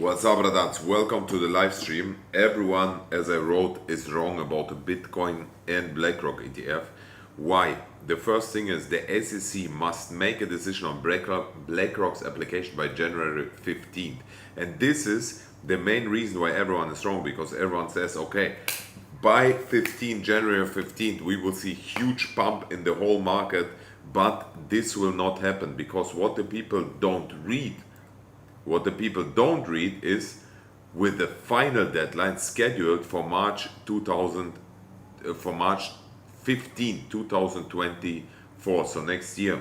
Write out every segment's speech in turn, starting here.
What's up, brothers? Welcome to the live stream. Everyone, as I wrote, is wrong about the Bitcoin and BlackRock ETF. Why? The first thing is the SEC must make a decision on BlackRock's application by January 15th. And this is the main reason why everyone is wrong, because everyone says, okay, by January 15th, we will see huge pump in the whole market, but this will not happen because what the people don't read is with the final deadline scheduled for March 15, 2024, so next year.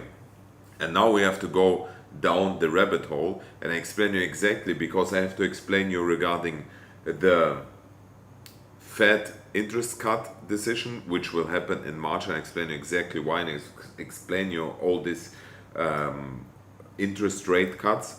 And now we have to go down the rabbit hole and explain you exactly, because I have to explain you regarding the Fed interest cut decision, which will happen in March, and explain you exactly why, and explain you all these interest rate cuts.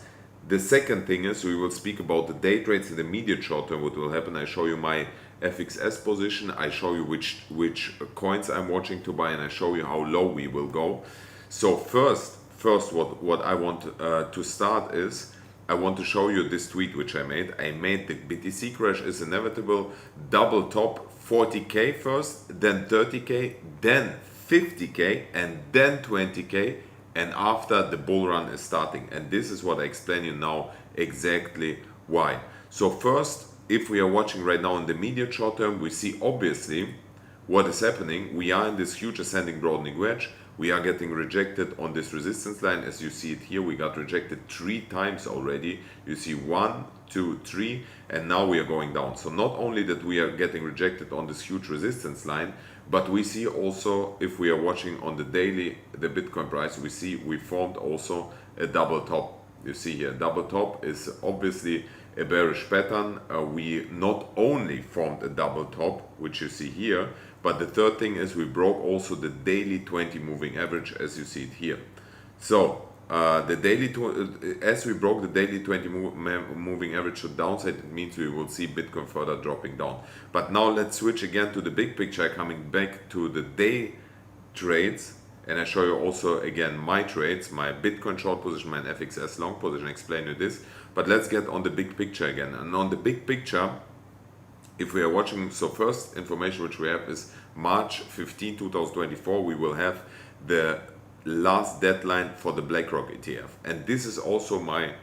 The second thing is we will speak about the day trades in the immediate short term, what will happen. I show you my FXS position, I show you which coins I'm watching to buy, and I show you how low we will go. So first what I want to start is I want to show you this tweet which I made. I made the BTC crash is inevitable, double top 40k first, then 30k, then 50k, and then 20k, and after the bull run is starting. And this is what I explain you now exactly why. So first, if we are watching right now in the immediate short term, we see obviously what is happening. We are in this huge ascending broadening wedge. We are getting rejected on this resistance line. As you see it here, we got rejected 3 times already. You see 1, 2, 3, and now we are going down. So not only that we are getting rejected on this huge resistance line, but we see also, if we are watching on the daily, the Bitcoin price, we see we formed also a double top. You see here, double top is obviously a bearish pattern. We not only formed a double top, which you see here, but the third thing is we broke also the daily 20 moving average, as you see it here. So as we broke the daily 20 moving average to downside, it means we will see Bitcoin further dropping down. But now let's switch again to the big picture, coming back to the day trades, and I show you also again my trades, my Bitcoin short position, my FXS long position, explain you this. But let's get on the big picture again. And on the big picture, if we are watching, so first information which we have is March 15, 2024, we will have the last deadline for the BlackRock ETF. And this is also my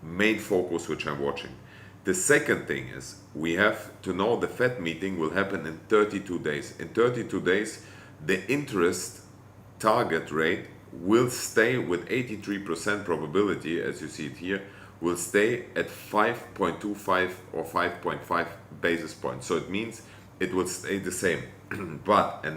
main focus which I'm watching. The second thing is we have to know the Fed meeting will happen in 32 days. In 32 days, the interest target rate will stay with 83% probability, as you see it here, will stay at 5.25 or 5.5 basis points. So it means it will stay the same. And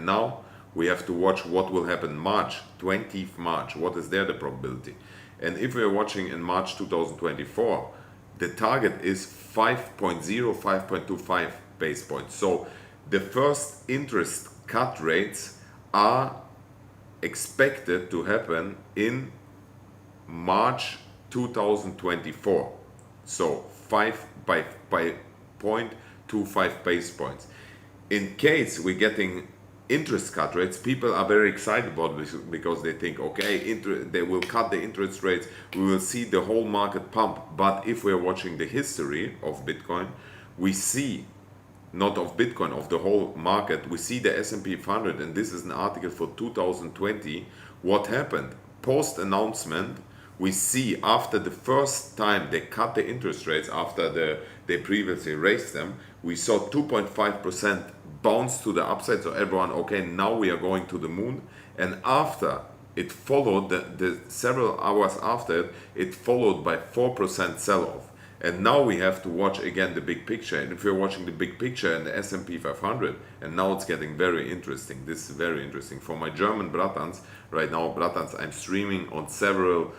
now we have to watch what will happen March, 20th March. What is there the probability? And if we are watching in March 2024, the target is 5.0, 5.25 base points. So the first interest cut rates are expected to happen in March 2024. So 0.25 base points. In case we're getting interest cut rates, people are very excited about this because they think, okay, they will cut the interest rates, we will see the whole market pump. But if we're watching the history of Bitcoin, we see, not of Bitcoin, of the whole market, we see the S&P 500, and this is an article for 2020, what happened post announcement. We see after the first time they cut the interest rates, after they previously raised them, we saw 2.5% bounce to the upside. So everyone, okay, now we are going to the moon. And after it followed, the several hours after it followed by 4% sell-off. And now we have to watch again the big picture. And if you're watching the big picture in the S&P 500, and now it's getting very interesting. This is very interesting. For my German Bratans, right now, I'm streaming on several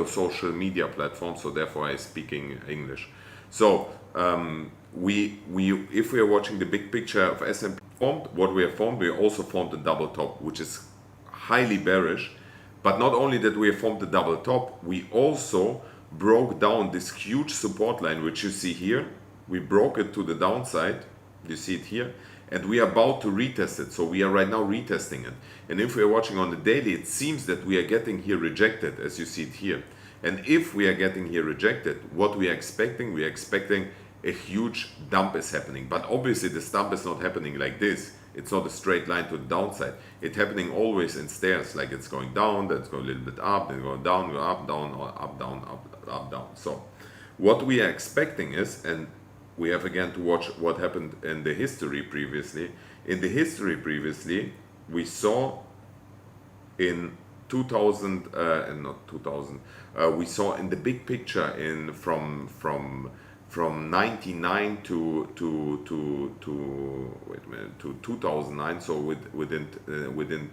social media platforms, so therefore I'm speaking English. So if we are watching the big picture of S&P formed, what we have formed, we also formed a double top, which is highly bearish. But not only that we have formed the double top, we also broke down this huge support line, which you see here. We broke it to the downside, you see it here, and we are about to retest it. So we are right now retesting it. And if we are watching on the daily, it seems that we are getting here rejected, as you see it here. And if we are getting here rejected, what we are expecting a huge dump is happening. But obviously this dump is not happening like this. It's not a straight line to the downside. It's happening always in stairs, like it's going down, then it's going a little bit up, then going down, go up, down, or up, down, up, down. So what we are expecting is, and we have again to watch what happened in the history previously. In the history previously, we saw in 2000, not 2000, we saw in the big picture in from 99 to wait a minute, to 2009, so within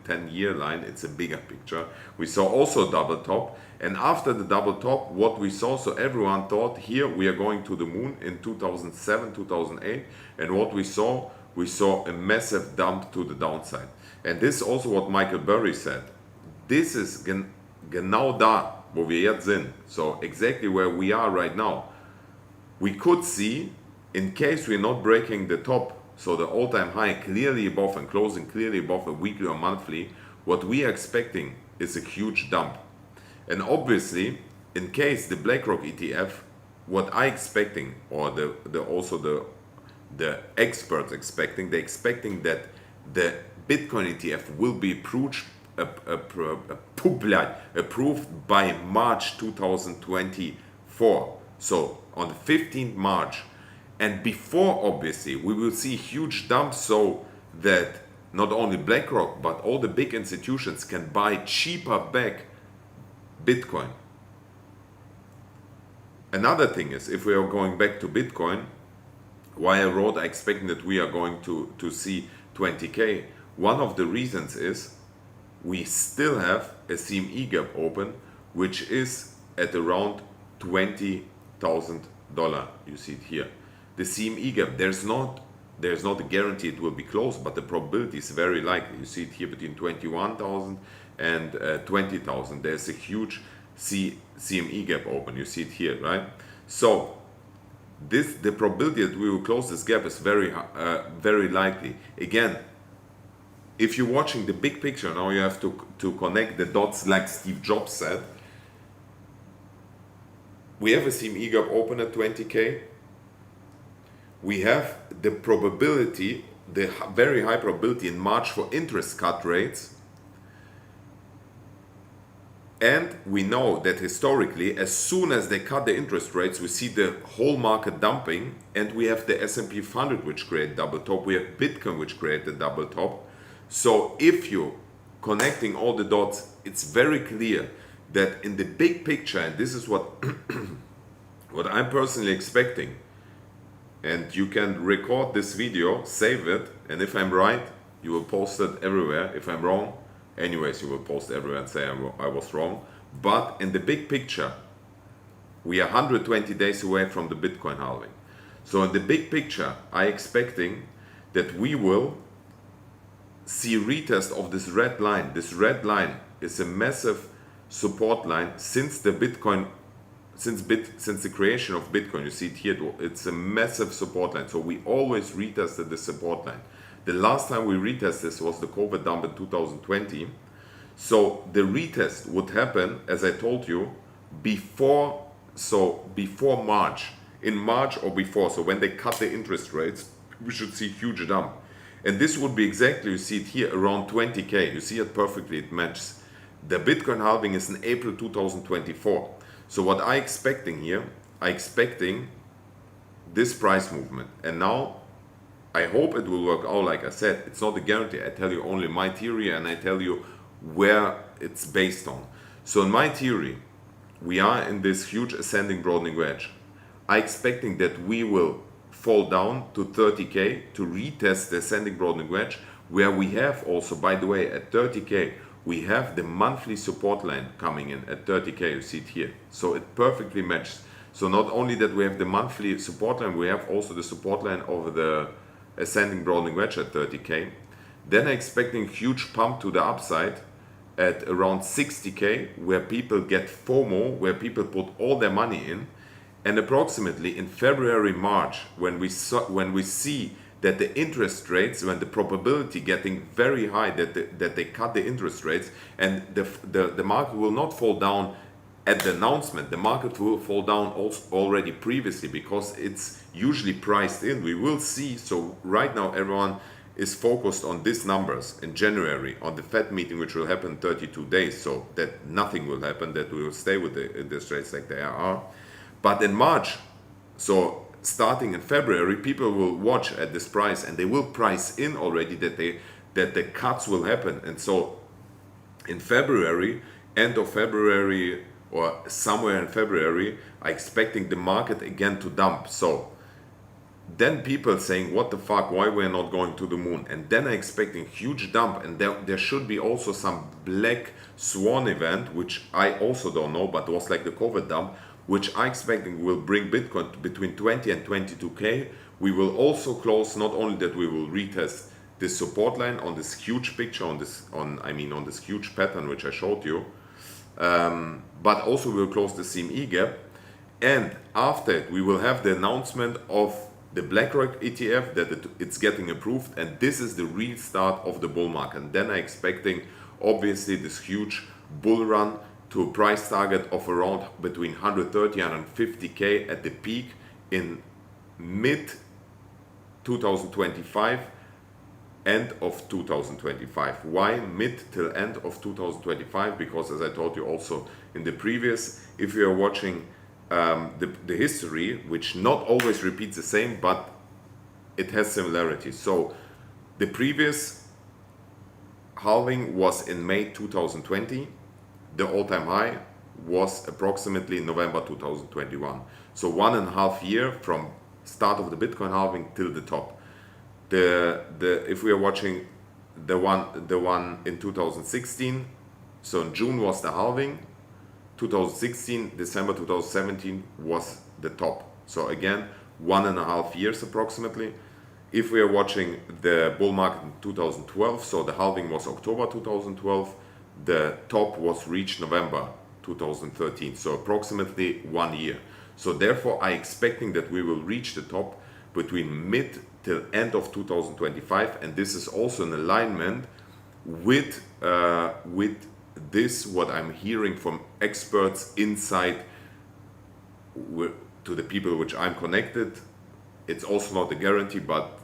10-year line, it's a bigger picture. We saw also double top, and after the double top, what we saw, so everyone thought here we are going to the moon in 2007, 2008, and what we saw a massive dump to the downside. And this is also what Michael Burry said. This is genau da, wo wir jetzt sind. So exactly where we are right now. We could see, in case we're not breaking the top, so the all-time high clearly above and closing clearly above a weekly or monthly, what we are expecting is a huge dump. And obviously, in case the BlackRock ETF, what I expecting, or the experts expecting, they're expecting that the Bitcoin ETF will be approved by March 2024. So on the 15th March, and before obviously we will see huge dumps, so that not only BlackRock but all the big institutions can buy cheaper back Bitcoin. Another thing is, if we are going back to Bitcoin, why I wrote I expecting that we are going to see 20k, one of the reasons is we still have a CME gap open, which is at around $20,000. You see it here. The CME gap, there's not a guarantee it will be closed, but the probability is very likely. You see it here between 21,000 and 20,000. There's a huge CME gap open. You see it here, right? So the probability that we will close this gap is very likely. Again, if you're watching the big picture, now you have to connect the dots like Steve Jobs said. We have a CME gap open at 20k. We have the probability, the very high probability in March for interest cut rates. And we know that historically, as soon as they cut the interest rates, we see the whole market dumping, and we have the S&P 500 which create double top. We have Bitcoin which create the double top. So if you're connecting all the dots, it's very clear that in the big picture, and this is what what I'm personally expecting, and you can record this video, save it, and if I'm right, you will post it everywhere. If I'm wrong, anyways, you will post everywhere and say I was wrong. But in the big picture, we are 120 days away from the Bitcoin halving. So in the big picture, I'm expecting that we will see retest of this red line. This red line is a massive support line since the Bitcoin, since the creation of Bitcoin. You see it here, it's a massive support line. So we always retested the support line. The last time we retested this was the COVID dump in 2020. So the retest would happen, as I told you, before March, in March or before. So when they cut the interest rates, we should see huge dump. And this would be exactly, you see it here, around 20k. You see it perfectly, it matches. The Bitcoin halving is in April 2024. So what I'm expecting here, I'm expecting this price movement. And now, I hope it will work out. Like I said, it's not a guarantee. I tell you only my theory, and I tell you where it's based on. So in my theory, we are in this huge ascending broadening wedge. I'm expecting that we will fall down to 30k to retest the ascending broadening wedge, where we have also, by the way, at 30k, we have the monthly support line coming in at 30k. You see it here. So it perfectly matches. So not only that we have the monthly support line, we have also the support line over the ascending broadening wedge at 30k. Then I'm expecting huge pump to the upside at around 60k, where people get FOMO, where people put all their money in. And approximately in February, March, when we see that the interest rates, when the probability getting very high that they cut the interest rates, and the market will not fall down at the announcement, the market will fall down also already previously because it's usually priced in. We will see. So right now, everyone is focused on these numbers in January on the Fed meeting, which will happen 32 days. So that nothing will happen, that we will stay with the interest rates like they are. But in March, so starting in February, people will watch at this price and they will price in already that the cuts will happen. And so in February, end of February or somewhere in February, I'm expecting the market again to dump. So then people saying, what the fuck, why we're not going to the moon? And then I'm expecting huge dump, and there should be also some black swan event, which I also don't know, but was like the COVID dump, which I'm expecting will bring Bitcoin to between 20 and 22K. We will also close, not only that we will retest this support line on this huge picture, on this huge pattern which I showed you, but also we'll close the CME gap. And after it, we will have the announcement of the BlackRock ETF that it's getting approved, and this is the real start of the bull market. And then I'm expecting obviously this huge bull run to a price target of around between 130 and 150K at the peak in mid 2025, end of 2025. Why mid till end of 2025? Because as I told you also in the previous, if you are watching the history, which not always repeats the same, but it has similarities. So the previous halving was in May 2020. The all-time high was approximately November 2021. So 1.5 years from start of the Bitcoin halving till the top. If we are watching the one in 2016, so in June was the halving. 2016, December 2017 was the top. So again, 1.5 years approximately. If we are watching the bull market in 2012, so the halving was October 2012, the top was reached November 2013, so approximately 1 year. So therefore, I'm expecting that we will reach the top between mid till end of 2025, and this is also in alignment with this, what I'm hearing from experts inside to the people which I'm connected. It's also not a guarantee, but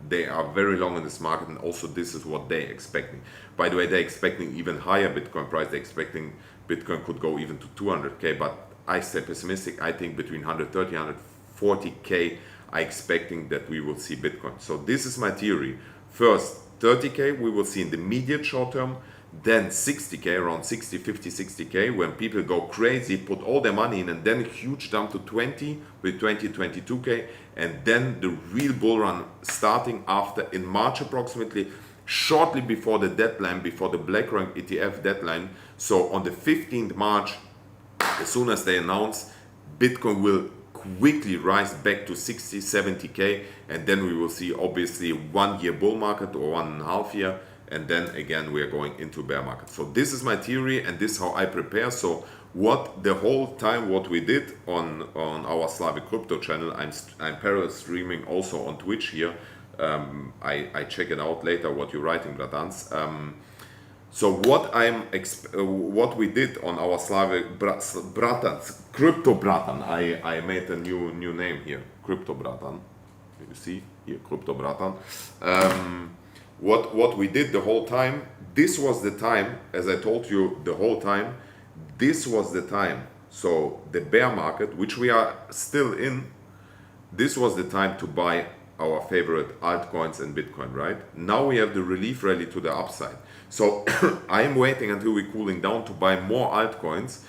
they are very long in this market, and also this is what they're expecting. By the way, they're expecting even higher Bitcoin price. They're expecting Bitcoin could go even to 200K, but I stay pessimistic. I think between 130 and 140K, I'm expecting that we will see Bitcoin. So this is my theory. First, 30K we will see in the immediate short term, then 60K, around 60, 50, 60K, when people go crazy, put all their money in, and then a huge dump to 20 with 20, 22K, and then the real bull run starting after in March approximately, shortly before the deadline, before the BlackRock ETF deadline. So on the 15th March, as soon as they announce, Bitcoin will quickly rise back to 60, 70K, and then we will see obviously 1 year bull market or 1.5 year, and then again we are going into bear market. So this is my theory, and this is how I prepare. So what the whole time what we did on our Slavic Crypto channel, I'm parallel streaming also on Twitch here. I check it out later what you're writing, Bratans. So what we did on our Slavic Bratans, Crypto Bratan, I made a new name here, Crypto Bratan. You see here, Crypto Bratan. What we did the whole time, this was the time, as I told you the whole time, this was the time. So the bear market, which we are still in, this was the time to buy our favorite altcoins and Bitcoin, right? Now we have the relief rally to the upside. So I'm waiting until we're cooling down to buy more altcoins,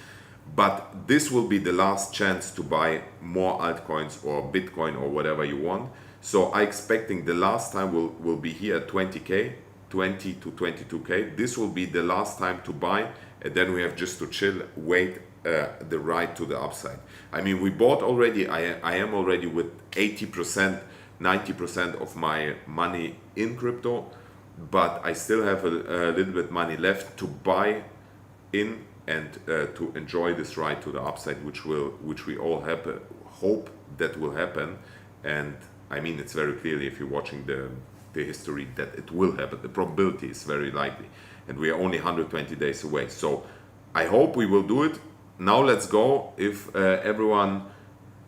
but this will be the last chance to buy more altcoins or Bitcoin or whatever you want. So I'm expecting the last time will be here at 20K, 20 to 22K. This will be the last time to buy, and then we have just to chill, wait the ride to the upside. I mean, we bought already, I am already with 80%, 90% of my money in crypto, but I still have a little bit money left to buy in and to enjoy this ride to the upside, which we all hope that will happen. And I mean, it's very clearly, if you're watching the history, that it will happen. The probability is very likely, and we are only 120 days away. So I hope we will do it. now let's go. If everyone,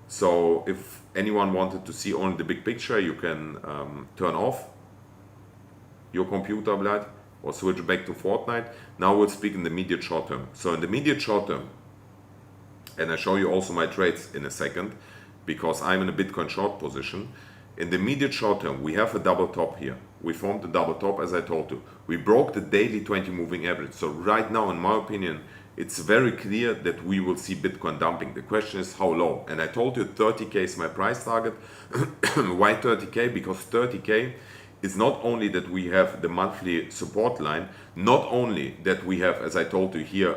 so if anyone wanted to see only the big picture, you can turn off your computer, blood, or switch back to Fortnite. Now we'll speak in the immediate short term. So in the immediate short term, and I show you also my trades in a second, because I'm in a Bitcoin short position. In the immediate short term, we have a double top here. We formed a double top, as I told you. We broke the daily 20 moving average. So right now, in my opinion, it's very clear that we will see Bitcoin dumping. The question is how low. And I told you 30K is my price target. Why 30K? Because 30K is not only that we have the monthly support line, not only that we have, as I told you here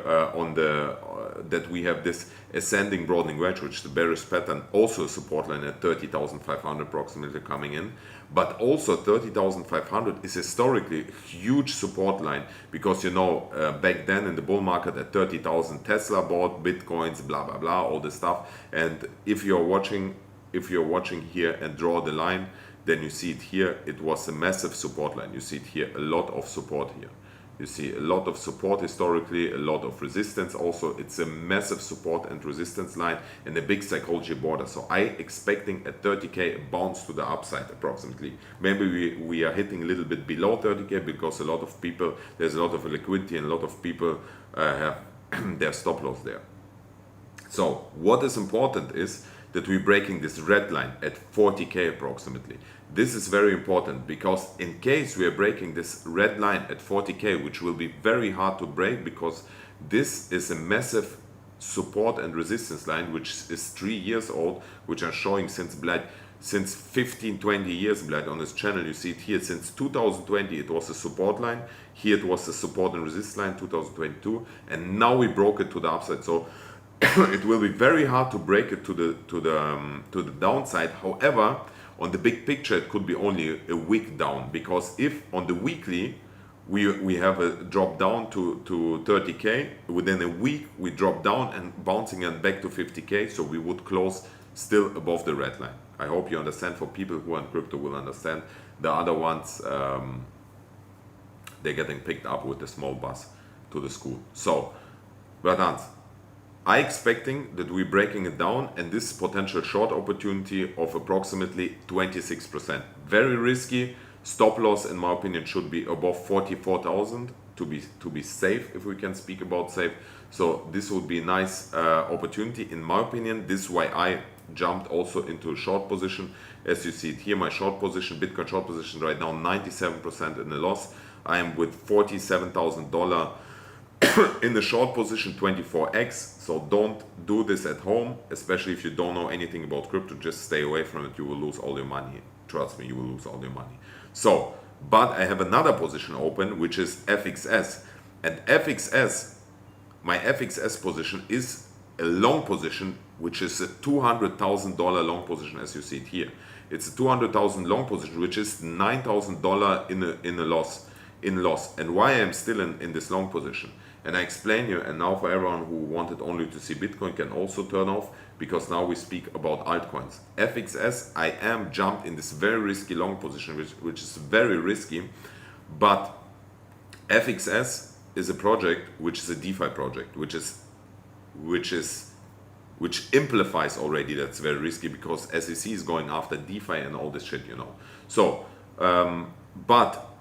that we have this ascending broadening wedge, which is the bearish pattern, also a support line at 30,500 approximately coming in, but also 30,500 is historically a huge support line, because you know back then in the bull market at 30,000 Tesla bought Bitcoins, blah blah blah, all this stuff. And if you're watching here and draw the line, then you see it here, it was a massive support line. You see it here, a lot of support here. You see a lot of support historically, a lot of resistance also. It's a massive support and resistance line and a big psychology border. So I expecting at 30K a bounce to the upside approximately. Maybe we are hitting a little bit below 30K because a lot of people, there's a lot of liquidity and a lot of people have their stop loss there. So what is important is that we're breaking this red line at 40K approximately. This is very important, because in case we are breaking this red line at 40K, which will be very hard to break, because this is a massive support and resistance line which is 3 years old, which are showing since 15-20 years, blood, on this channel. You see it here since 2020. It was a support line. Here it was a support and resistance line 2022, and now we broke it to the upside. So it will be very hard to break it to the downside. However, on the big picture, it could be only a week down, because if on the weekly we have a drop down to 30K, within a week we drop down and bouncing and back to 50K, so we would close still above the red line. I hope you understand. For people who are in crypto will understand. The other ones, they're getting picked up with a small bus to the school. So, Bratans, I expecting that we're breaking it down, and this potential short opportunity of approximately 26%. Very risky. Stop loss, in my opinion, should be above 44,000 to be safe, if we can speak about safe. So this would be a nice opportunity, in my opinion. This is why I jumped also into a short position. As you see it here, my short position, Bitcoin short position right now, 97% in the loss. I am with $47,000 in the short position, 24x. So don't do this at home, especially if you don't know anything about crypto. Just stay away from it. You will lose all your money. Trust me, you will lose all your money. So, but I have another position open, which is FXS. And FXS, my FXS position is a long position, which is a $200,000 long position, as you see it here. It's a $200,000 long position, which is $9,000 in a loss. And why I'm still in this long position, and I explain you. And now for everyone who wanted only to see Bitcoin can also turn off, because now we speak about altcoins. FXS, I am jumped in this very risky long position, which is very risky, but FXS is a project which is a DeFi project, which implies already that's very risky, because SEC is going after DeFi and all this shit, you know. So, but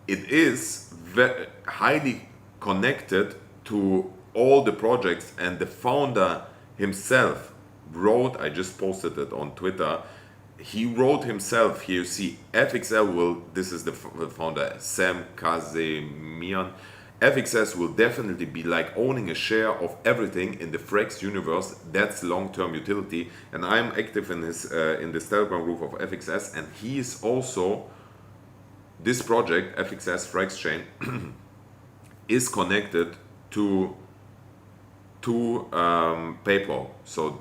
it is very highly connected to all the projects, and the founder himself wrote, I just posted it on Twitter, he wrote himself, here you see FXL will, this is the founder, Sam Kazemian, FXS will definitely be like owning a share of everything in the Frex universe. That's long-term utility, and I'm active in his in this Telegram group of FXS, and he is also, this project, FXS Frex Chain, is connected to PayPal. So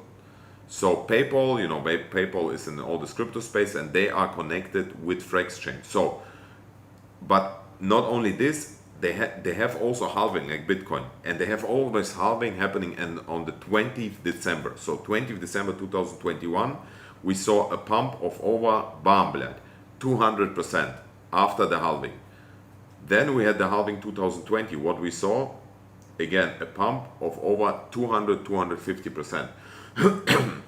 PayPal, you know, PayPal is in all this crypto space, and they are connected with Frex Chain. So, but not only this, they have also halving like Bitcoin, and they have always halving happening on the 20th December. So 20th December 2021, we saw a pump of over 200% after the halving. Then we had the halving 2020. What we saw, again, a pump of over 200, 250%.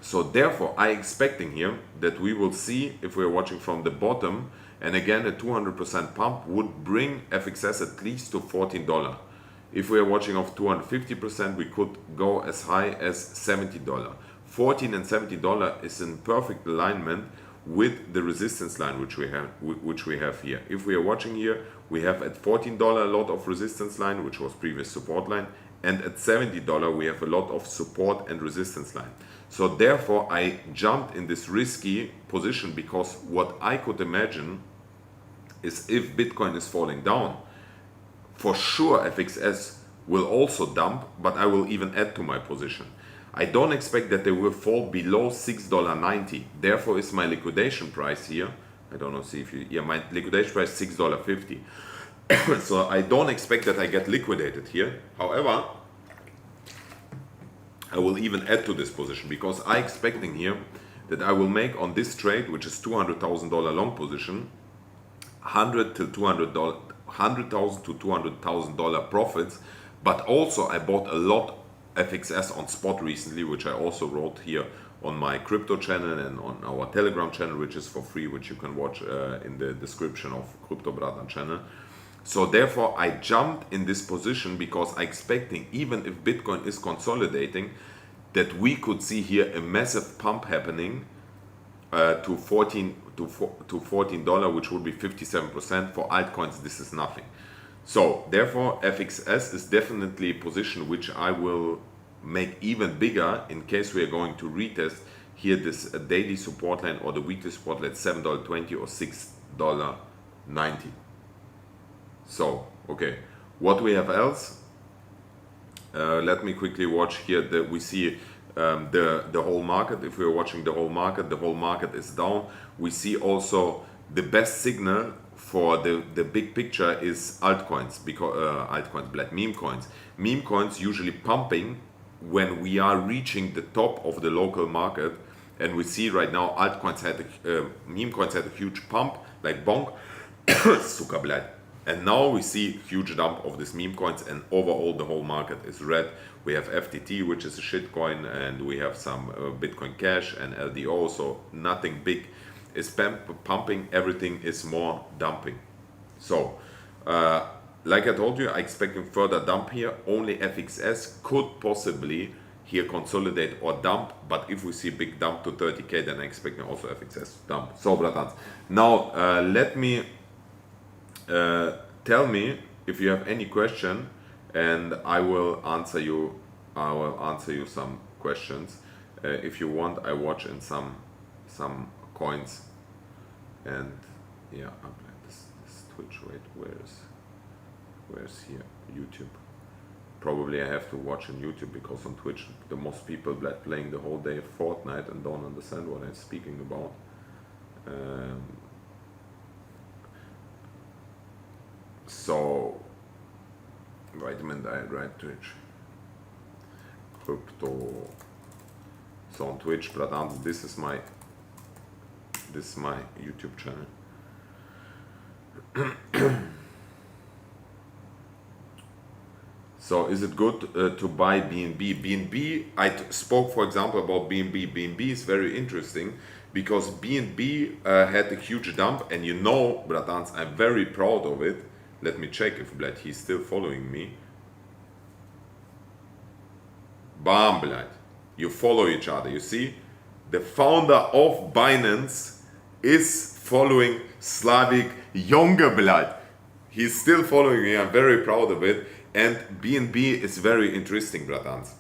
So therefore, I expecting here that we will see, if we're watching from the bottom, and again, a 200% pump would bring FXS at least to $14. If we are watching off 250%, we could go as high as $70. $14 and $70 is in perfect alignment with the resistance line which we have here. If we are watching here, we have at $14 a lot of resistance line, which was previous support line, and at $70 we have a lot of support and resistance line. So therefore I jumped in this risky position, because what I could imagine is, if Bitcoin is falling down, for sure FXS will also dump, but I will even add to my position. I don't expect that they will fall below $6.90. Therefore is my liquidation price here. I don't know, see if you, yeah, my liquidation price $6.50. So I don't expect that I get liquidated here. However, I will even add to this position, because I expecting here that I will make on this trade, which is $200,000 long position, $100,000 to $200,000 profits. But also I bought a lot FXS on spot recently, which I also wrote here on my crypto channel and on our Telegram channel, which is for free, which you can watch in the description of Crypto Bratan channel. So therefore I jumped in this position, because I expecting, even if Bitcoin is consolidating, that we could see here a massive pump happening to $14, which would be 57%. For altcoins, this is nothing. So therefore FXS is definitely a position which I will make even bigger in case we are going to retest here this daily support line or the weekly support line, $7.20 or $6.90. So okay, what we have else? Let me quickly watch here that we see the whole market. If we are watching the whole market is down. We see also the best signal for the big picture is altcoins, because altcoins, black meme coins. Meme coins usually pumping when we are reaching the top of the local market, and we see right now altcoins had meme coins had a huge pump like bonk, suka blad. And now we see huge dump of this meme coins, and overall the whole market is red. We have FTT, which is a shit coin, and we have some Bitcoin Cash and LDO, so nothing big is pumping, everything is more dumping. So like I told you, I expecting further dump here. Only FXS could possibly here consolidate or dump, but if we see big dump to 30k, then I expecting also FXS to dump. So bratans, now let me tell me if you have any question, and I will answer you some questions. If you want, I watch in some coins, and yeah, this Twitch. Wait, where's here YouTube? Probably I have to watch on YouTube, because on Twitch the most people playing the whole day of Fortnite and don't understand what I'm speaking about. So vitamin diet, right? Twitch, crypto. So on Twitch, Bratan, this is my YouTube channel. So is it good to buy BNB? BNB, I spoke for example about BNB. BNB is very interesting, because BNB had a huge dump, and you know, Bratans, I'm very proud of it. Let me check if Blad, he's still following me. Bam, Blad. You follow each other. You see, the founder of Binance is following Slavik Younger Blood. He's still following me. I'm very proud of it. And BNB is very interesting, Bratans.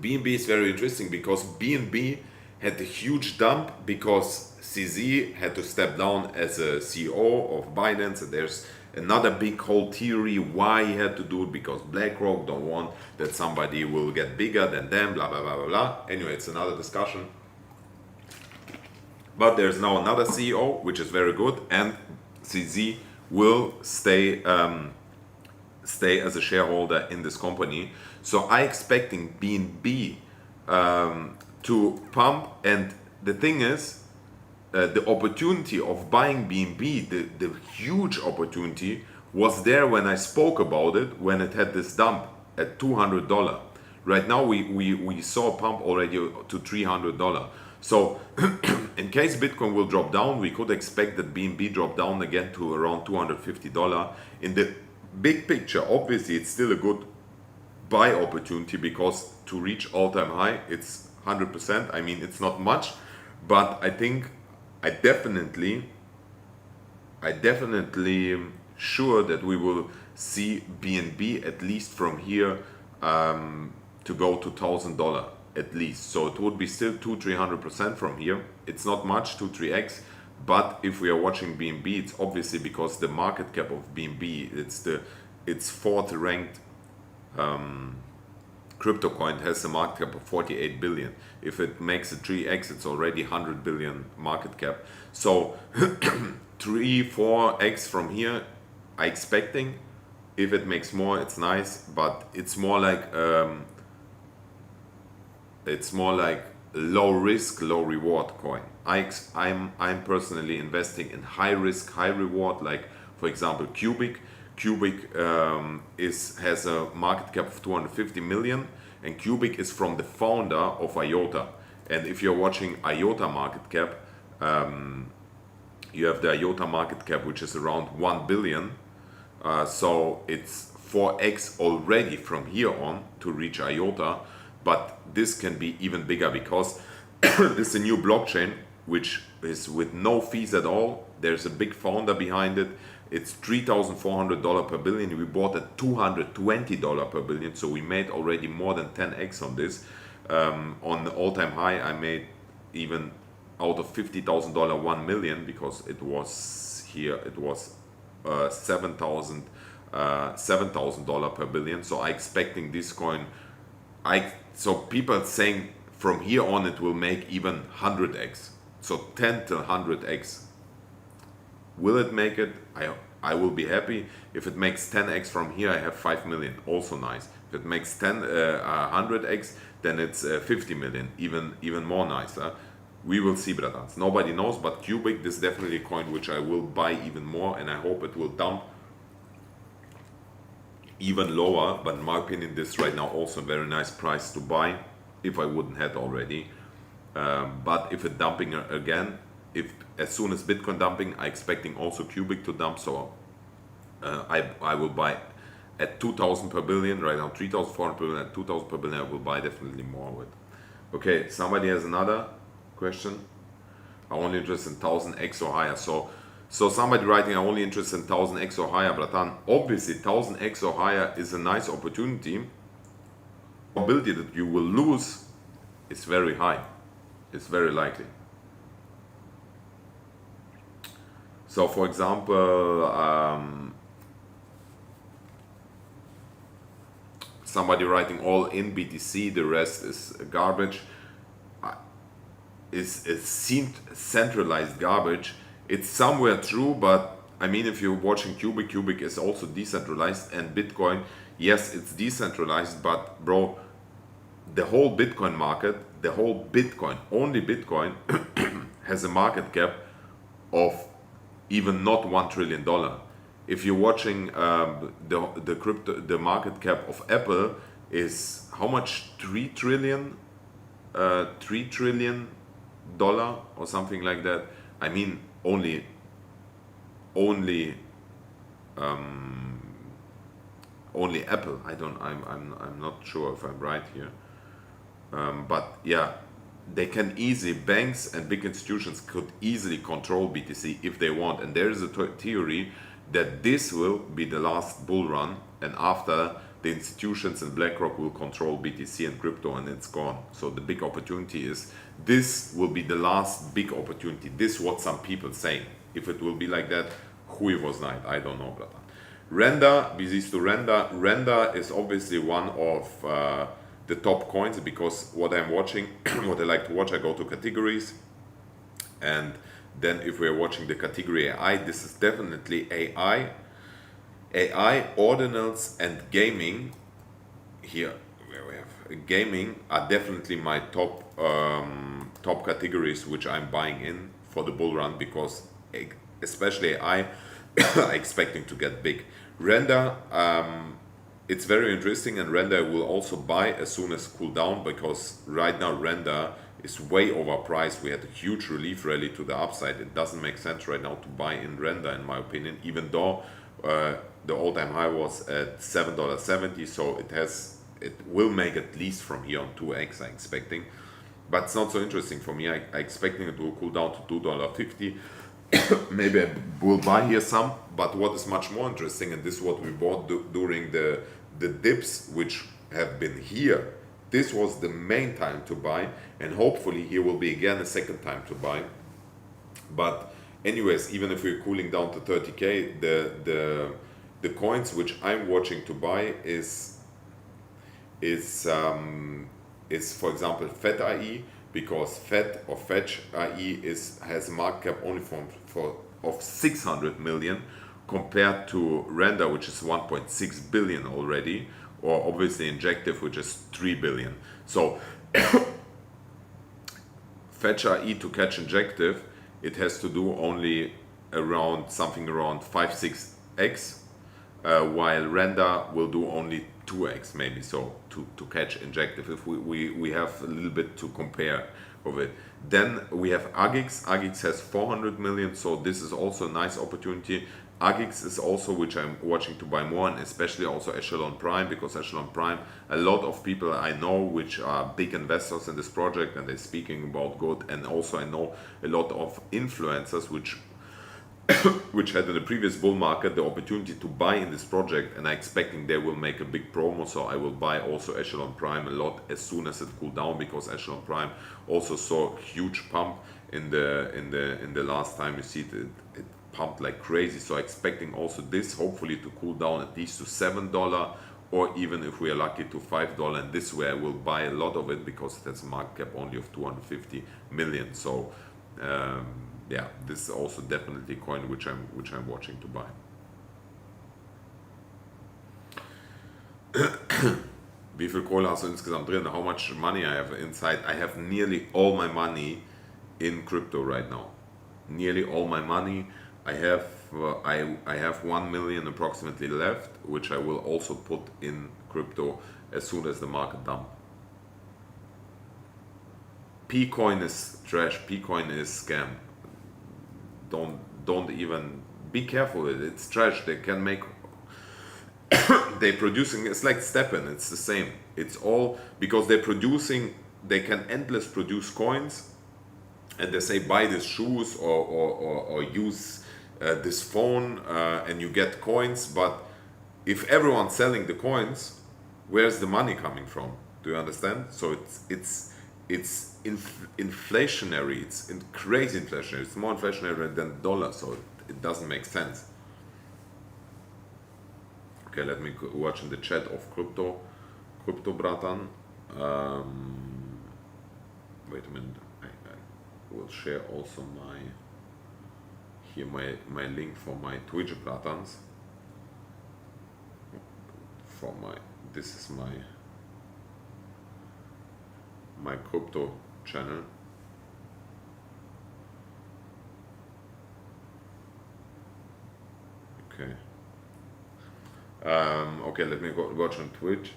BNB is very interesting because BNB had a huge dump because CZ had to step down as a CEO of Binance, and there's another big whole theory why he had to do it, because BlackRock don't want that somebody will get bigger than them, blah blah blah blah blah. Anyway, it's another discussion. But there's now another CEO, which is very good, and CZ will stay as a shareholder in this company. So I expecting BNB to pump, and the thing is, the opportunity of buying BNB, the huge opportunity was there when I spoke about it, when it had this dump. at $200. Right now we saw a pump already to $300. So in case Bitcoin will drop down, we could expect that BNB drop down again to around $250. In the big picture, obviously it's still a good buy opportunity, because to reach all-time high, it's 100%. I mean, it's not much, but I think I definitely sure that we will see BNB at least from here to go to $1,000 at least. So it would be still 200-300% from here. It's not much, 2-3x. But if we are watching BNB, it's obviously because the market cap of BNB, it's fourth ranked crypto coin, has a market cap of 48 billion. If it makes a 3x, it's already 100 billion market cap. So 3-4x from here I expecting. If it makes more, it's nice, but it's more like low risk, low reward coin. I'm personally investing in high risk, high reward, like for example Cubic. Cubic has a market cap of 250 million, and Cubic is from the founder of IOTA. And if you're watching IOTA market cap, you have the IOTA market cap, which is around 1 billion. So it's 4x already from here on to reach IOTA, but this can be even bigger because this is a new blockchain which is with no fees at all. There's a big founder behind it. It's $3,400 per billion. We bought at $220 per billion, so we made already more than 10x on this. On the all-time high, I made even out of $50,000 1 million, because it was here. It was $7,000 per billion. So I expecting this coin. So people saying from here on it will make even 100x. So 10 to 100x. Will it make it? I will be happy. If it makes 10x from here, I have 5 million. Also nice. If it makes 100x, then it's 50 million. Even more nice. We will see, brothers. Nobody knows, but Cubic, this is definitely a coin which I will buy even more, and I hope it will dump even lower. But in my opinion, this right now also a very nice price to buy if I wouldn't had already. But if it dumping again, as soon as Bitcoin dumping, I expecting also Cubic to dump. So I will buy at 2,000 per billion. Right now 3,400 per billion. At 2,000 per billion, I will buy definitely more with. Okay, somebody has another question. I'm only interested in 1,000x or higher. So somebody writing, I'm only interested in 1,000x or higher, Bratan. Obviously 1,000x or higher is a nice opportunity. The probability that you will lose is very high. It's very likely. So for example, somebody writing all in BTC, the rest is garbage. Is centralized garbage. It's somewhere true, but I mean, if you're watching Cubic is also decentralized, and Bitcoin, yes, it's decentralized, but bro, the whole Bitcoin market, only Bitcoin has a market cap of even not $1 trillion. If you're watching the market cap of Apple is how much? $3 trillion or something like that. I mean, only Apple. I'm not sure if I'm right here. But yeah, they can easily, banks and big institutions could easily control BTC if they want. And there is a theory that this will be the last bull run, and after the institutions and BlackRock will control BTC and crypto, and it's gone. So the big opportunity is, this will be the last big opportunity. This is what some people say. If it will be like that, who was night, I don't know, brother. Render, BZs to Render. Render is obviously one of the top coins, because what I'm watching, what I like to watch, I go to categories, and then if we're watching the category AI, this is definitely AI, ordinals, and gaming. Here where we have gaming are definitely my top categories which I'm buying in for the bull run, because especially AI expecting to get big. Render it's very interesting, and render will also buy as soon as cool down, because right now render is way overpriced. We had a huge relief rally to the upside. It doesn't make sense right now to buy in render, in my opinion, even though the all-time high was at $7.70, so it will make at least from here on 2x, I'm expecting. But it's not so interesting for me. I'm expecting it will cool down to $2.50. Maybe I will buy here some, but what is much more interesting, and this is what we bought during the dips which have been here, this was the main time to buy, and hopefully here will be again a second time to buy. But anyways, even if we're cooling down to 30k, the coins which I'm watching to buy is for example FET.IE, because FET or Fetch.IE has a market cap only of 600 million compared to Render, which is 1.6 billion already, or obviously Injective, which is 3 billion. So Fetch.IE to catch Injective, it has to do only something around 5-6x, while Render will do only 2x maybe, so to catch Injective, if we have a little bit to compare of it. Then we have Agix. Agix has 400 million, so this is also a nice opportunity. Agix is also which I'm watching to buy more, and especially also Echelon Prime, because Echelon Prime, a lot of people I know which are big investors in this project, and they're speaking about good, and also I know a lot of influencers which had in the previous bull market the opportunity to buy in this project, and I'm expecting they will make a big promo, so I will buy also Echelon Prime a lot as soon as it cool down, because Echelon Prime also saw a huge pump in the last time. You see it pumped like crazy, so I'm expecting also this hopefully to cool down at least to $7, or even if we are lucky to $5, and this way I will buy a lot of it, because it has a market cap only of 250 million. So yeah, this is also definitely a coin which I'm watching to buy. Wie viel Kohle hast du insgesamt drin? How much money I have inside? I have nearly all my money in crypto right now. Nearly all my money. I have 1 million approximately left, which I will also put in crypto as soon as the market dump. P-coin is trash. P-coin is scam. Don't even be careful with it. It's trash. They can make they're producing, it's like Steppen, it's the same. It's all because they can endless produce coins, and they say buy these shoes or use this phone and you get coins. But if everyone's selling the coins, where's the money coming from? Do you understand? So it's inflationary. It's crazy inflationary. It's more inflationary than the dollar, so it doesn't make sense. Okay, let me watch in the chat of crypto bratan. Wait a minute. I will share also my link for my Twitch bratans. This is my crypto channel. Okay. Okay, let me watch on Twitch.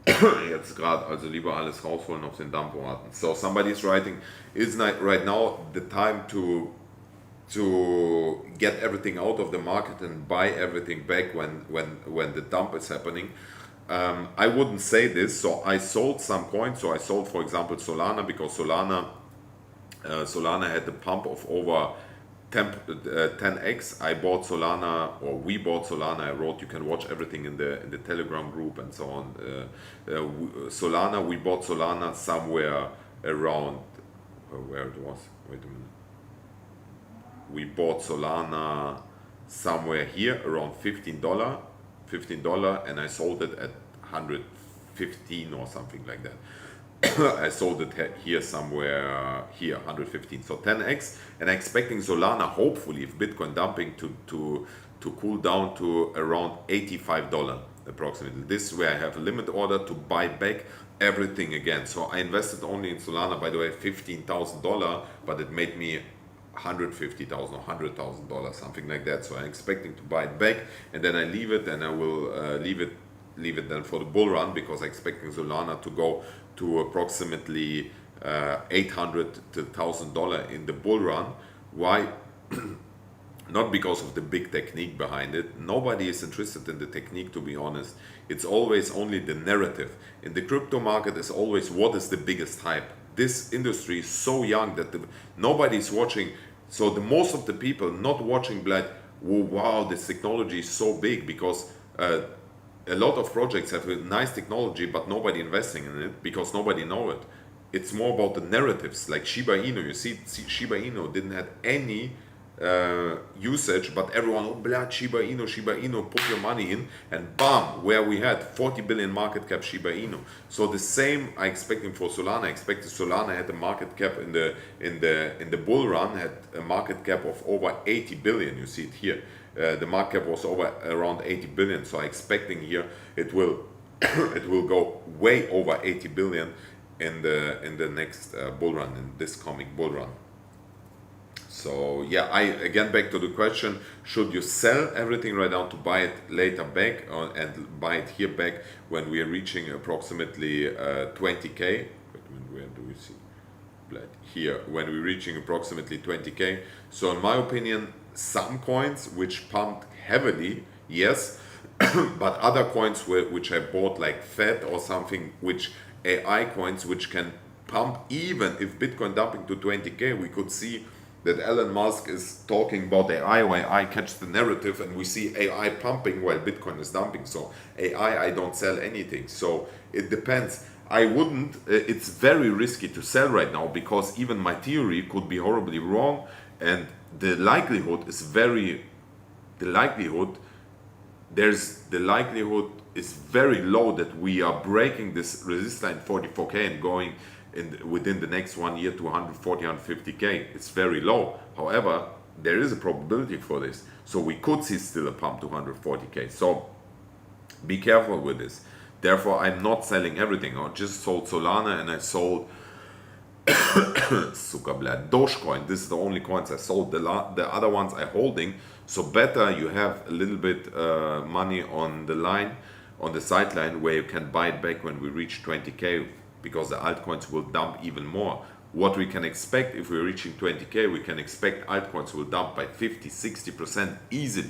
Jetzt gerade, also lieber alles rausholen, auf den Dump warten. So somebody's writing, is not right now the time to get everything out of the market and buy everything back when the dump is happening? I wouldn't say this. So I sold some coins. So I sold, for example, Solana, because Solana had the pump of over 10x. I bought Solana, or we bought Solana. I wrote, you can watch everything in the Telegram group and so on. Solana, we bought Solana somewhere around where it was. Wait a minute. We bought Solana somewhere here around $15, and I sold it at 115 or something like that. I sold it here somewhere here 115, so 10x, and I'm expecting Solana, hopefully, if Bitcoin dumping, to cool down to around $85 approximately. This is where I have a limit order to buy back everything again. So I invested only in Solana, by the way, $15,000, but it made me $150,000 or $100,000, something like that. So I'm expecting to buy it back, and then I leave it, and I will leave it leave it then for the bull run, because I'm expecting Solana to go to approximately $800 to $1,000 in the bull run. Why? Not because of the big technique behind it. Nobody is interested in the technique, to be honest. It's always only the narrative. In the crypto market is always what is the biggest hype. This industry is so young that nobody's watching. So the most of the people not watching like, oh, wow, this technology is so big, because a lot of projects have a nice technology, but nobody investing in it because nobody know it. It's more about the narratives, like Shiba Inu. You see Shiba Inu didn't have any usage, but everyone, oh, blood, Shiba Inu, put your money in, and bam, where we had 40 billion market cap Shiba Inu. So the same I expecting for Solana. I expected Solana had a market cap in the bull run, had a market cap of over 80 billion. You see it here. The market cap was over around 80 billion. So I expecting here it will it will go way over 80 billion in the next bull run, in this coming bull run. So yeah, I again back to the question: should you sell everything right now to buy it later back, and buy it here back when we are reaching approximately 20k? Where do we see? Here, when we're reaching approximately 20k. So in my opinion, some coins which pumped heavily, yes, but other coins which I bought like Fed or something, which AI coins which can pump even if Bitcoin dumping to 20k. We could see that Elon Musk is talking about AI, where AI catch the narrative, and we see AI pumping while Bitcoin is dumping. So AI, I don't sell anything. So it depends. I wouldn't, it's very risky to sell right now, because even my theory could be horribly wrong, and the likelihood is very low that we are breaking this resistance line 44k and going within the next 1 year to 140, 150k. It's very low. However, there is a probability for this. So we could see still a pump to 140k. So be careful with this. Therefore, I'm not selling everything. I just sold Solana, and I sold Dogecoin. This is the only coins I sold. The other ones I'm holding. So better you have a little bit money on the line, on the sideline, where you can buy it back when we reach 20k, because the altcoins will dump even more. What we can expect if we're reaching 20k, we can expect altcoins will dump by 50-60% easily.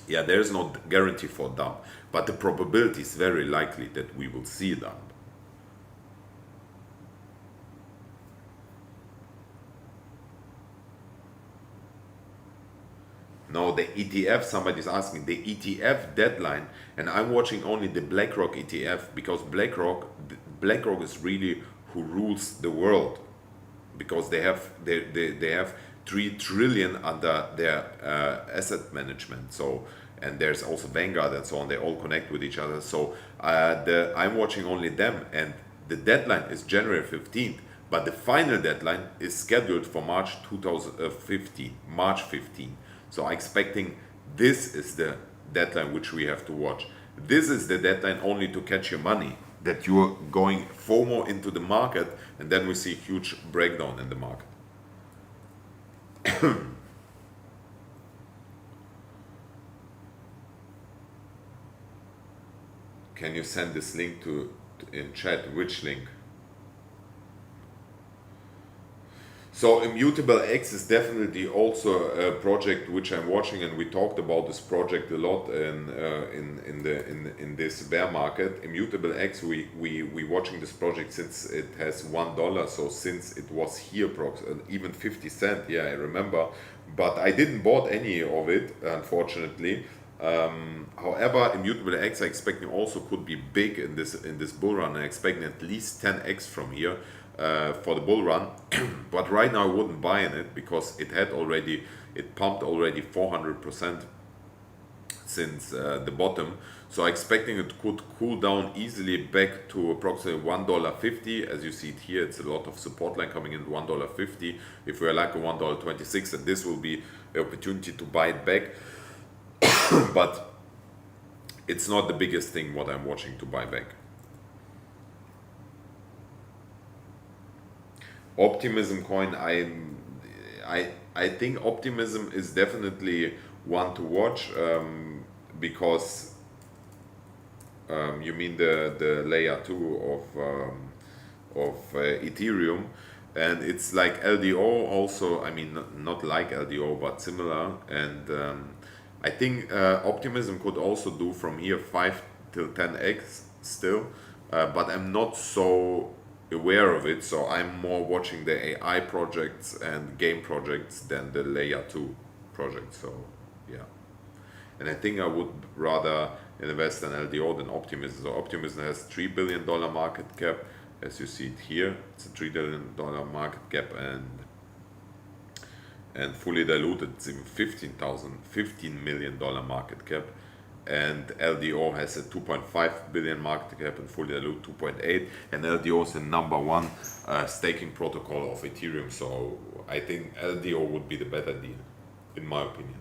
Yeah, there is no guarantee for dump, but the probability is very likely that we will see a dump. Now the ETF, somebody's asking, the ETF deadline, and I'm watching only the BlackRock ETF, because BlackRock is really who rules the world, because they have 3 trillion under their asset management. So, and there's also Vanguard and so on. They all connect with each other. So I'm watching only them, and the deadline is January 15th, but the final deadline is scheduled for March 2015, March 15. So I'm expecting this is the deadline which we have to watch. This is the deadline only to catch your money, that you're going FOMO into the market, and then we see huge breakdown in the market. Can you send this link in chat? Which link? So Immutable X is definitely also a project which I'm watching, and we talked about this project a lot in this bear market. Immutable X, we watching this project since it has $1. So since it was here, even 50 cents. Yeah, I remember, but I didn't bought any of it, unfortunately. However, Immutable X I expecting also could be big in this bull run. I'm expecting at least 10x from here. For the bull run, but right now I wouldn't buy in it, because it pumped already 400% since the bottom. So I'm expecting it could cool down easily back to approximately $1.50. As you see it here, it's a lot of support line coming in $1.50. If we're like a $1.26, and this will be the opportunity to buy it back. But it's not the biggest thing what I'm watching to buy back. Optimism coin, I think Optimism is definitely one to watch, because you mean the layer 2 of Ethereum, and it's like LDO also. I mean, not like LDO, but similar. And I think Optimism could also do from here 5 till 10x still, but I'm not so aware of it. So I'm more watching the AI projects and game projects than the layer 2 projects. So yeah. And I think I would rather invest in LDO than Optimism. So Optimism has $3 billion market cap, as you see it here. It's a $3 billion market cap, and fully diluted, it's even $15 million market cap. And LDO has a 2.5 billion market cap and fully diluted 2.8. And LDO is the number one staking protocol of Ethereum. So I think LDO would be the better deal, in my opinion.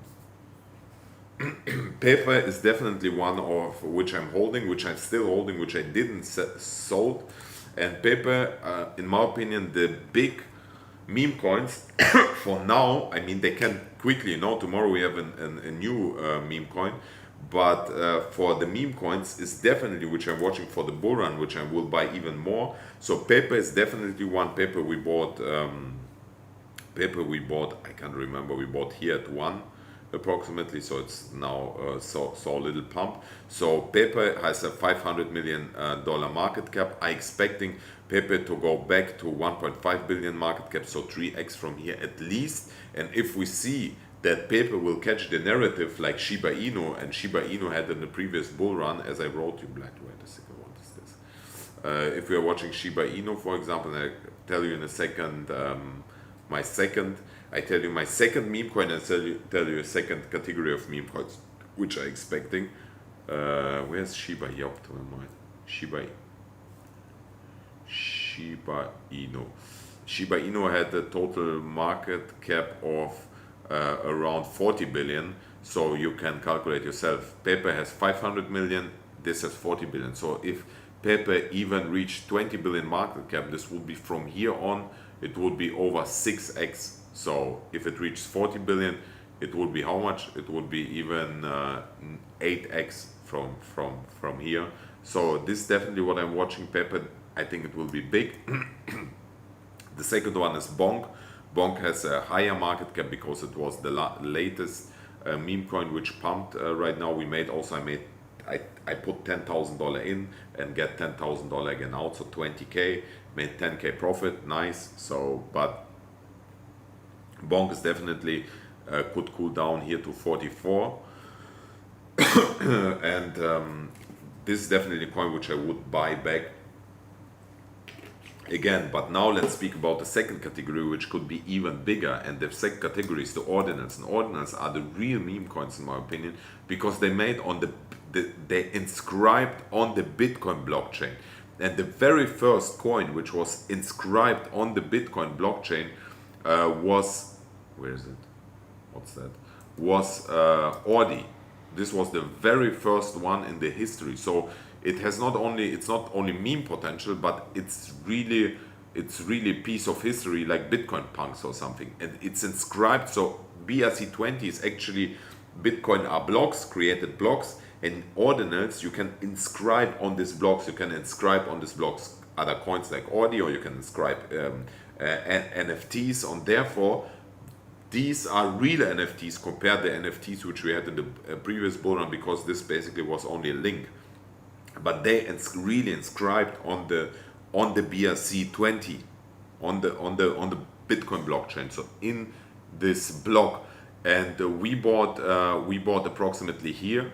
Paper is definitely one of which I'm holding, which I'm still holding, which I didn't sold. And Paper, in my opinion, the big meme coins for now, I mean, they can quickly, tomorrow we have a new meme coin, but for the meme coins is definitely, which I'm watching for the bull run, which I will buy even more. So Paper is definitely one. Paper we bought, I can't remember, we bought here at 1 approximately, so it's now saw a little pump. So Paper has a $500 million market cap. I expecting Paper to go back to 1.5 billion market cap, so 3x from here at least. And if we see that Paper will catch the narrative like Shiba Inu, and Shiba Inu had in the previous bull run, as I wrote you, wait a second, what is this? If we are watching Shiba Inu, for example, and I tell you in a second I tell you my second meme coin, and tell you a second category of meme coins which I'm expecting. Where's Shiba here up to my mind? Shiba Inu. Shiba Inu had a total market cap of around 40 billion, so you can calculate yourself. Paper has 500 million, this has 40 billion. So if Paper even reached 20 billion market cap, this would be from here on, it would be over 6x. So if it reaches 40 billion, it would be how much? It would be even 8x from here. So this is definitely what I'm watching. Paper, I think it will be big. The second one is Bonk. Bonk has a higher market cap because it was the latest meme coin which pumped right now. I put $10,000 in and get $10,000 again out, so 20k, made 10k profit, nice. So, but Bonk is definitely could cool down here to 44, and this is definitely a coin which I would buy back again. But now let's speak about the second category, which could be even bigger. And the second category is the ordinals. And ordinals are the real meme coins, in my opinion, because they made on they inscribed on the Bitcoin blockchain. And the very first coin which was inscribed on the Bitcoin blockchain was, where is it? What's that? Was Audi. This was the very first one in the history. So it has it's not only meme potential, but it's really a piece of history, like Bitcoin punks or something. And it's inscribed. So BRC20 is actually, Bitcoin are blocks, created blocks, and ordinals you can inscribe on these blocks. You can inscribe on these blocks other coins like Audi, or you can inscribe NFTs on. Therefore, these are real NFTs compared to the NFTs which we had in the previous bull run, because this basically was only a link. But they really inscribed on the BRC20, on the Bitcoin blockchain. So in this block, and we bought approximately here.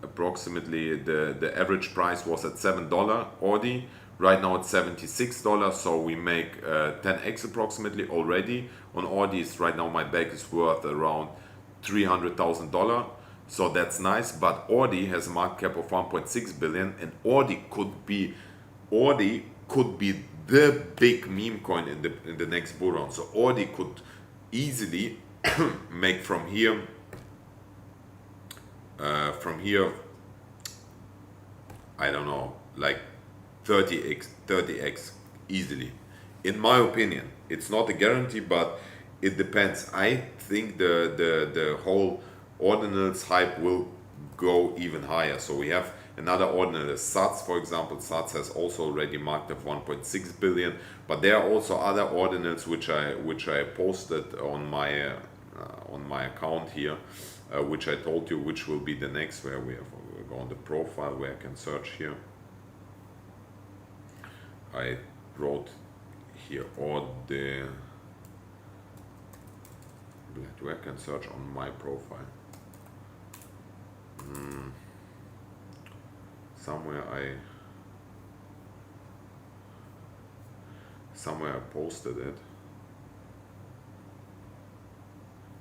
Approximately the average price was at $7 Audi. Right now it's $76, so we make 10x approximately already on Audis. Right now my bag is worth around $300,000, so that's nice. But Audi has a market cap of 1.6 billion, and Audi could be the big meme coin in the next bull run. So Audi could easily make from here. I don't know, like 30x easily. In my opinion, it's not a guarantee, but it depends. I think the whole ordinals hype will go even higher. So we have another ordinal SATS, for example. SATS has also already marked up 1.6 billion, but there are also other ordinals which I posted on my account here, which I told you which will be the next. Where we go on the profile where I can search here. I wrote here where I can search on my profile. Somewhere I posted it.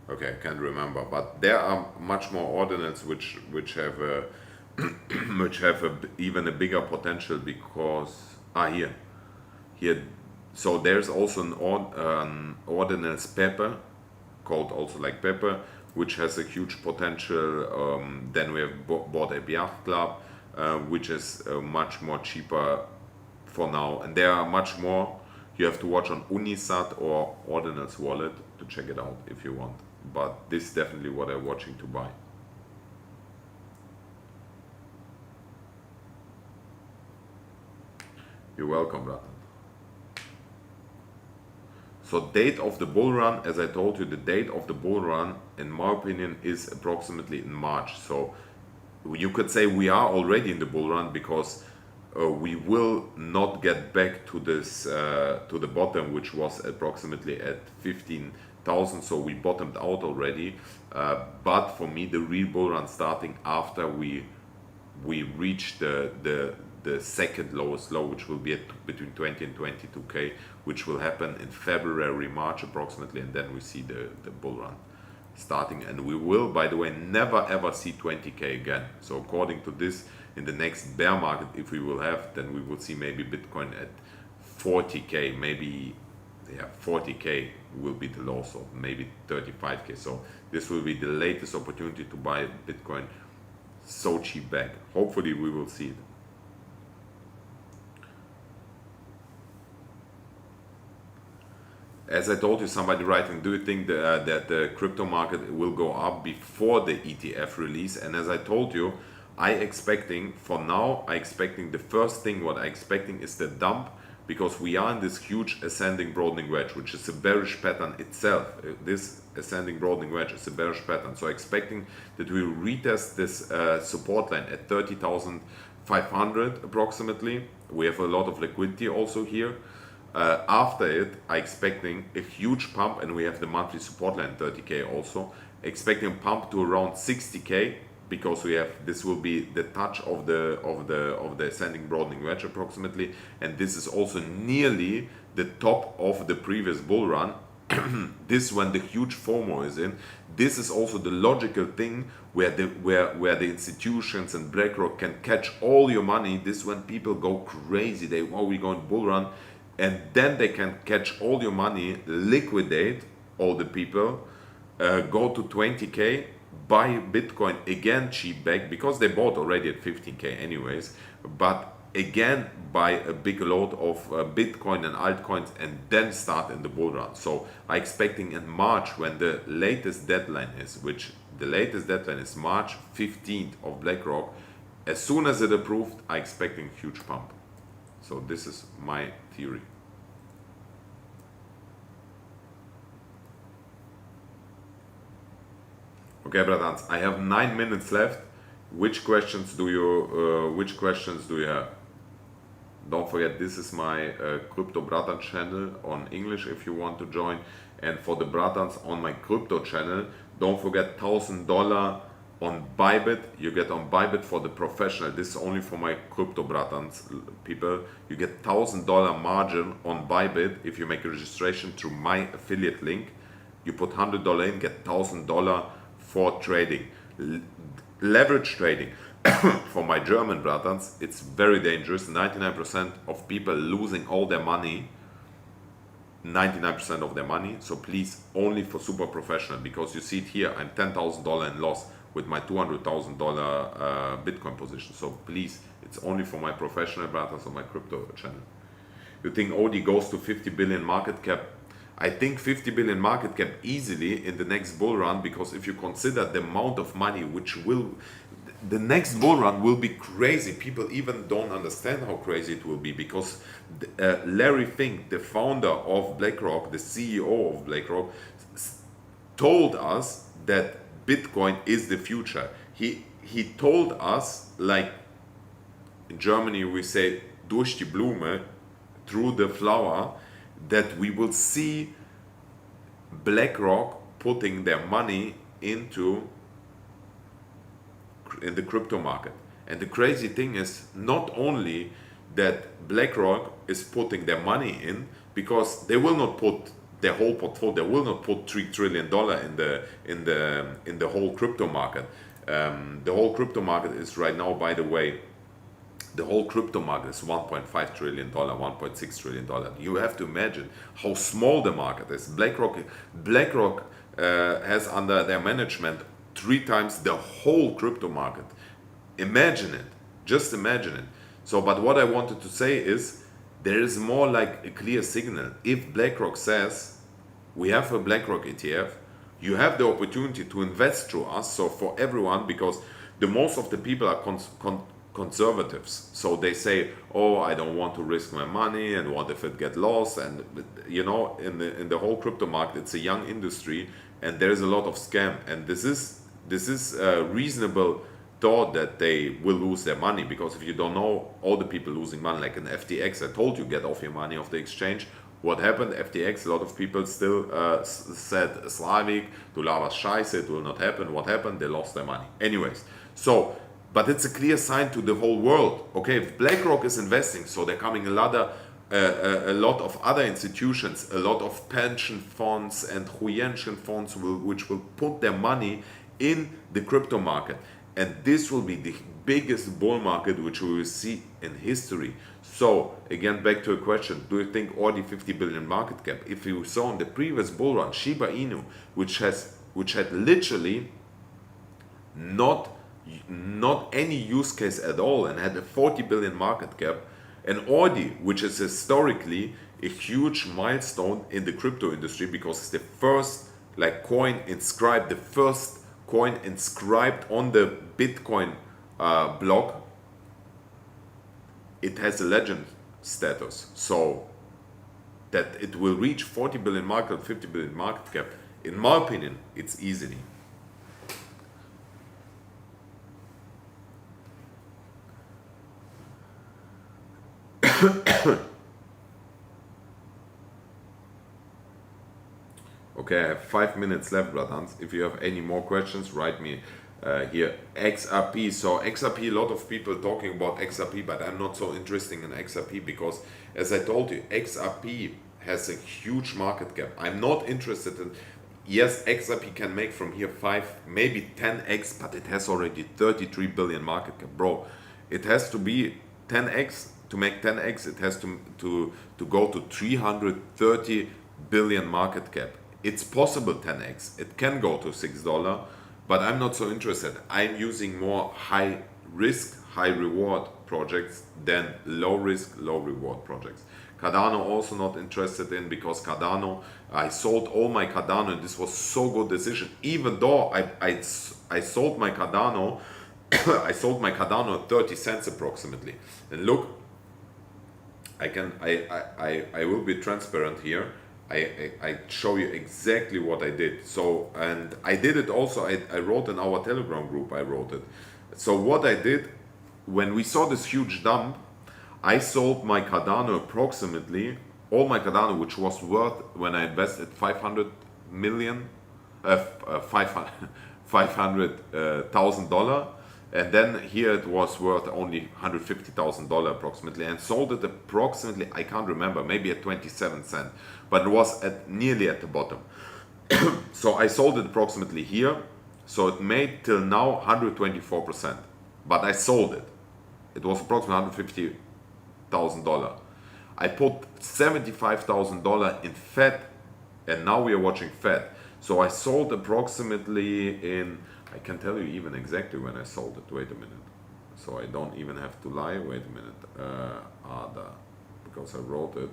Okay, I can't remember, but there are much more ordinals which have a even a bigger potential, because here. So there's also an ordinals pepper, called also like pepper, which has a huge potential. Then we have bought a Yacht Club, which is much more cheaper for now, and there are much more. You have to watch on Unisat or Ordinals Wallet to check it out if you want, but this is definitely what I'm watching to buy. You're welcome, Ratan. So date of the bull run, as I told you, the date of the bull run, in my opinion, is approximately in March. So you could say we are already in the bull run, because we will not get back to this to the bottom, which was approximately at 15,000. So we bottomed out already. But for me, the real bull run starting after we reach the second lowest low, which will be at between 20 and 22k, which will happen in February, March approximately, and then we see the bull run starting. And we will, by the way, never ever see 20k again. So according to this, in the next bear market, if we will have, then we will see maybe Bitcoin at 40k, maybe 40k will be the low, so maybe 35k. So this will be the latest opportunity to buy Bitcoin so cheap back. Hopefully we will see it. As I told you, somebody writing, do you think that the crypto market will go up before the ETF release? And as I told you, for now, I expecting the first thing what I expecting is the dump, because we are in this huge ascending broadening wedge, which is a bearish pattern itself. This ascending broadening wedge is a bearish pattern. So expecting that we will retest this support line at 30,500 approximately. We have a lot of liquidity also here. After it, I expecting a huge pump, and we have the monthly support line 30k also. Expecting a pump to around 60k, because we have, this will be the touch of the ascending broadening wedge approximately, and this is also nearly the top of the previous bull run. This when the huge FOMO is in. This is also the logical thing where the institutions and BlackRock can catch all your money. This when people go crazy, we go in bull run, and then they can catch all your money, liquidate all the people, go to 20k, buy Bitcoin again cheap back, because they bought already at 15k anyways, but again buy a big load of Bitcoin and altcoins, and then start in the bull run. So I expecting in March, when the latest deadline is, which the latest deadline is March 15th of BlackRock, as soon as it approved, I expecting huge pump. So this is my theory. Okay, Bradans, I have 9 minutes left. Which questions do you have? Don't forget, this is my Crypto Bratan channel on English if you want to join. And for the Bratans on my crypto channel, don't forget $1,000 on Bybit. You get on Bybit for the professional. This is only for my Crypto Bratans people. You get $1,000 margin on Bybit if you make a registration through my affiliate link. You put $100 in, get $1,000 for trading. Leverage trading. For my German Bratans, it's very dangerous. 99% of people losing all their money. 99% of their money. So please, only for super professional, because you see it here, I'm $10,000 in loss with my $200,000 Bitcoin position. So please, it's only for my professional Bratans on my crypto channel. You think OD goes to 50 billion market cap? I think 50 billion market cap easily in the next bull run, because if you consider the amount of money which will, the next bull run will be crazy. People even don't understand how crazy it will be, because Larry Fink, the founder of BlackRock, the CEO of BlackRock, told us that Bitcoin is the future. He told us, like in Germany we say durch die Blume, through the flower, that we will see BlackRock putting their money in the crypto market. And the crazy thing is not only that BlackRock is putting their money in, because they will not put their whole portfolio, they will not put $3 trillion in the whole crypto market. The whole crypto market is right now, by the way, the whole crypto market is $1.5 trillion, $1.6 trillion. You have to imagine how small the market is. BlackRock has under their management 3 times the whole crypto market. Imagine it. Just imagine it. So, but what I wanted to say is, there is more like a clear signal. If BlackRock says, we have a BlackRock ETF, you have the opportunity to invest through us. So for everyone, because the most of the people are conservatives, so they say, oh, I don't want to risk my money, and what if it get lost? And you know, in the whole crypto market, it's a young industry, and there is a lot of scam, and this is a reasonable thought that they will lose their money, because if you don't know, all the people losing money, like in FTX, I told you, get off your money off the exchange. What happened? FTX, a lot of people still said, Slavik, du laberst scheiße, it will not happen. What happened? They lost their money. Anyways, so, but it's a clear sign to the whole world. Okay, if BlackRock is investing, so they're coming a lot of other institutions, a lot of pension funds and Huyenchen funds which will put their money in the crypto market. And this will be the biggest bull market which we will see in history. So again, back to a question, do you think already 50 billion market cap? If you saw in the previous bull run, Shiba Inu, which had literally not any use case at all and had a 40 billion market cap, and Audi, which is historically a huge milestone in the crypto industry, because it's the first coin inscribed, the first coin inscribed on the Bitcoin block, it has a legend status. So that it will reach 40 billion market, 50 billion market cap, in my opinion, it's easily. Okay, I have 5 minutes left, brothers. If you have any more questions, write me here. XRP. So XRP, a lot of people talking about XRP, but I'm not so interested in XRP because, as I told you, XRP has a huge market cap. I'm not interested in. Yes, XRP can make from here 5, maybe 10x, but it has already 33 billion market cap, bro. It has to be 10x. To make 10x, it has to go to 330 billion market cap. It's possible 10x. It can go to $6, but I'm not so interested. I'm using more high risk, high reward projects than low risk, low reward projects. Cardano also not interested in, because Cardano, I sold all my Cardano, and this was so good decision. Even though I sold my Cardano, I sold my Cardano at 30 cents approximately. And look, I will be transparent here. I show you exactly what I did. So, and I did it also, I wrote in our Telegram group, I wrote it. So what I did, when we saw this huge dump, I sold my Cardano approximately, all my Cardano, which was worth, when I invested 500 million, $500,000, and then here it was worth only $150,000 approximately, and sold it approximately, I can't remember, maybe at 27 cents, but it was nearly at the bottom. So I sold it approximately here, so it made till now 124%, but I sold it. It was approximately $150,000. I put $75,000 in Fed, and now we are watching Fed. So I sold approximately in, I can tell you even exactly when I sold it. Wait a minute. So I don't even have to lie. Wait a minute. Because I wrote it.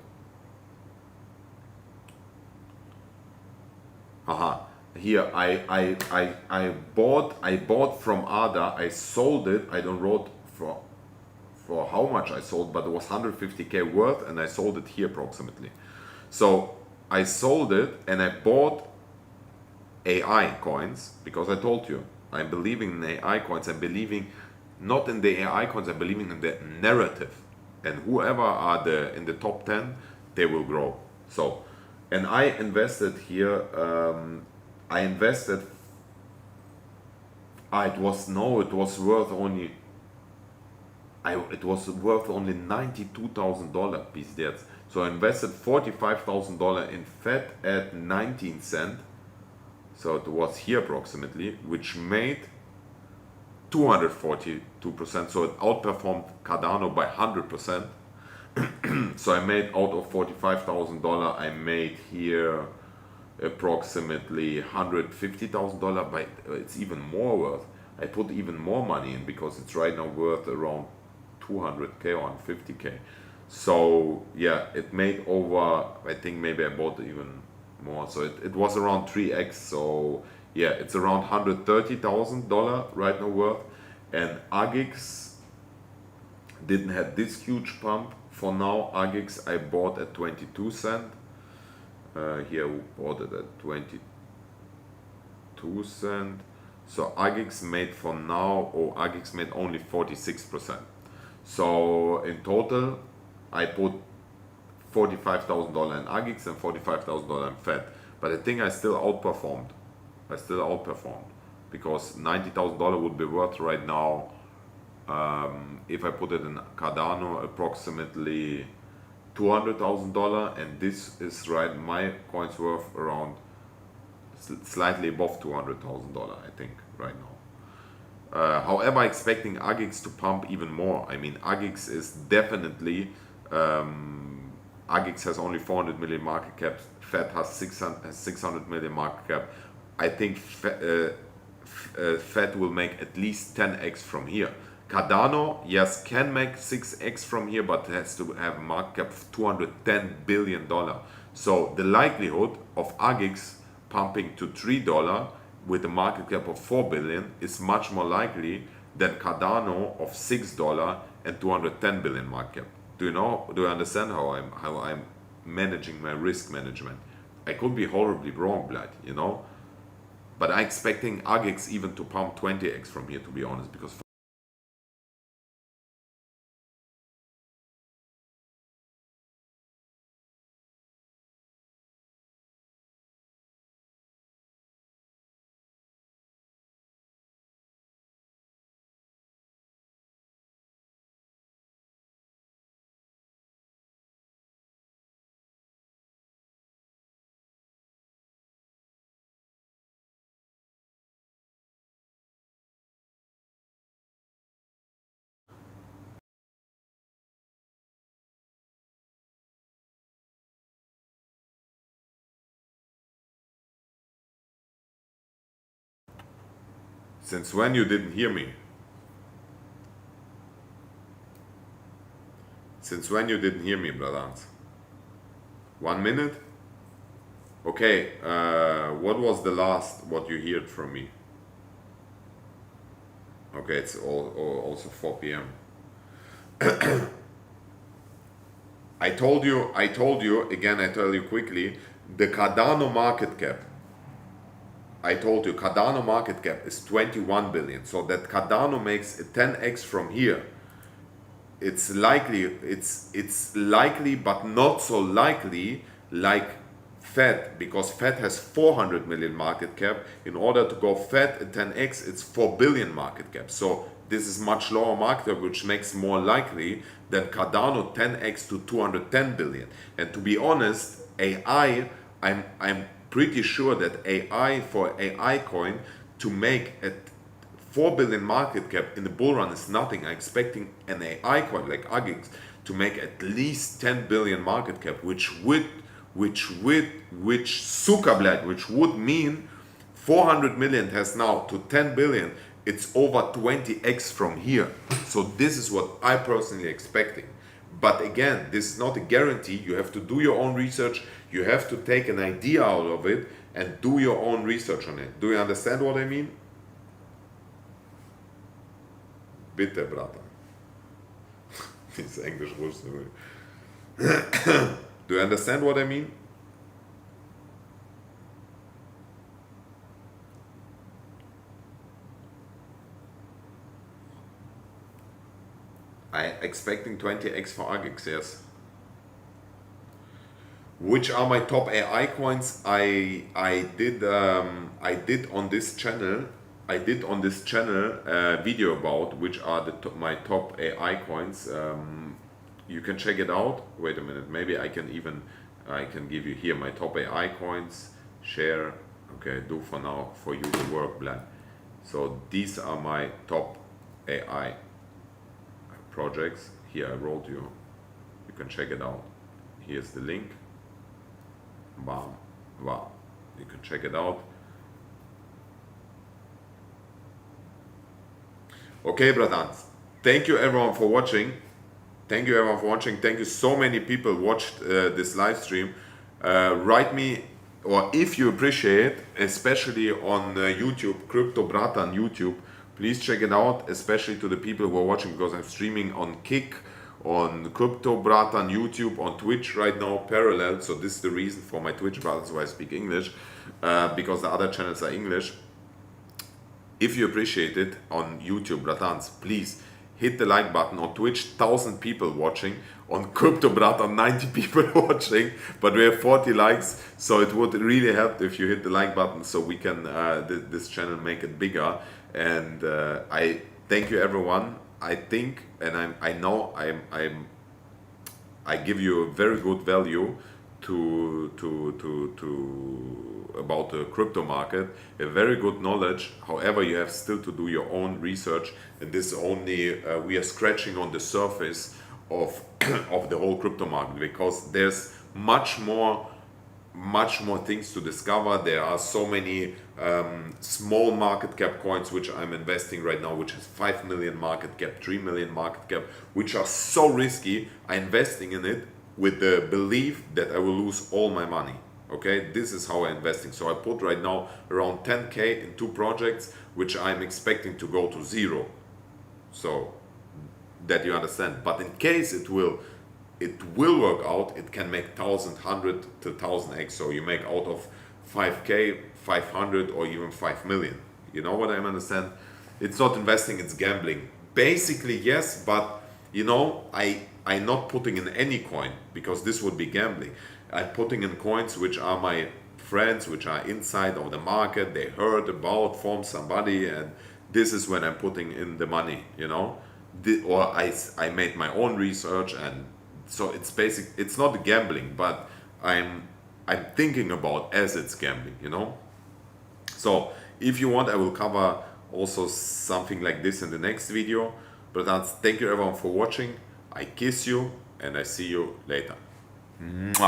Haha. Here I bought from Ada. I sold it. I don't wrote for how much I sold, but it was 150k worth, and I sold it here approximately. So I sold it and I bought AI coins because I told you I'm believing in AI coins. I'm believing not in the AI coins. I'm believing in the narrative, and whoever are in the top 10, they will grow. So, and I invested here. I invested. It was no. It was worth only. It was worth only $92,000 piece there. So I invested $45,000 in Fed at 19 cent. So it was here approximately, which made 242%. So it outperformed Cardano by 100%. So I made out of $45,000, I made here approximately $150,000. But it's even more worth. I put even more money in because it's right now worth around 200k or 150k. So yeah, it made over, I think maybe I bought even more. So it was around 3x. So yeah, it's around $130,000 right now worth. And AGX didn't have this huge pump. For now, AGX I bought at 22 cent. Here we bought it at 22 cent. So AGX made for now, AGX made only 46%. So in total, I put $45,000 in AGX and $45,000 in Fed. But I think I still outperformed. Because $90,000 would be worth right now, if I put it in Cardano, approximately $200,000, and this is right. My coin's worth around slightly above $200,000, I think, right now. However, expecting AGX to pump even more. I mean, AGX is definitely, AGX has only 400 million market cap. Fed has 600 million market cap. I think Fed will make at least 10x from here. Cardano, yes, can make 6x from here, but has to have a market cap of $210 billion. So the likelihood of AGX pumping to $3 with a market cap of 4 billion is much more likely than Cardano of $6 and 210 billion market cap. Do you understand how I'm managing my risk management? I could be horribly wrong, blood, but I'm expecting AGX even to pump 20x from here, to be honest, because since when you didn't hear me? Since when you didn't hear me, Bradans? 1 minute? Okay, what was the last what you heard from me? Okay, it's also 4 p.m. I told you, again, I tell you quickly, the Cardano market cap, I told you Cardano market cap is 21 billion. So that Cardano makes a 10x from here. It's likely, but not so likely like Fed, because Fed has 400 million market cap. In order to go Fed at 10x, it's 4 billion market cap. So this is much lower market cap, which makes more likely than Cardano 10x to 210 billion. And to be honest, AI, I'm pretty sure that AI, for AI coin to make a 4 billion market cap in the bull run is nothing. I'm expecting an AI coin like AGX to make at least 10 billion market cap, which would mean 400 million has now to 10 billion. It's over 20x from here. So this is what I personally expecting. But again, this is not a guarantee. You have to do your own research. You have to take an idea out of it, and do your own research on it. Do you understand what I mean? Bitte, brother. This English was. Do you understand what I mean? I expecting 20x for Agix, yes. Which are my top AI coins? I did on this channel. I did on this channel a video about which are my top AI coins. You can check it out. Wait a minute. Maybe I can give you here my top AI coins. Share. Okay, do for now for you the work, Black. So these are my top AI projects. Here I wrote you. You can check it out. Here's the link. Bam. Wow. You can check it out. Okay, brothers. Thank you everyone for watching. Thank you everyone for watching. Thank you so many people watched this live stream. Write me, or if you appreciate, especially on YouTube, Crypto Brata on YouTube, please check it out, especially to the people who are watching, because I'm streaming on Kick, on Crypto Brata on YouTube, on Twitch right now, parallel. So this is the reason for my Twitch brothers why I speak English, because the other channels are English. If you appreciate it on YouTube, Bratans, please hit the like button. On Twitch, 1,000 people watching. On Crypto Brata, 90 people watching, but we have 40 likes, so it would really help if you hit the like button so we can this channel make it bigger. And I thank you everyone. I think, and I know I give you a very good value to about the crypto market, a very good knowledge. However, you have still to do your own research, and this only we are scratching on the surface of of the whole crypto market, because there's much more things to discover. There are so many small market cap coins which I'm investing right now, which has 5 million market cap, 3 million market cap, which are so risky. I'm investing in it with the belief that I will lose all my money. Okay, this is how I'm investing. So I put right now around 10k in 2 projects, which I'm expecting to go to zero. So that you understand. But in case it will work out, it can make 1,000, 100 to 1,000x. So you make out of 5k 500 or even 5 million. You know what I understand? It's not investing, it's gambling. Basically, yes, but you know, I'm not putting in any coin, because this would be gambling. I'm putting in coins which are my friends, which are inside of the market. They heard about from somebody, and this is when I'm putting in the money, you know. Or I made my own research, and so it's basic. It's not gambling, but I'm thinking about as it's gambling, you know. So if you want, I will cover also something like this in the next video. But thank you everyone for watching. I kiss you, and I see you later. Mwah.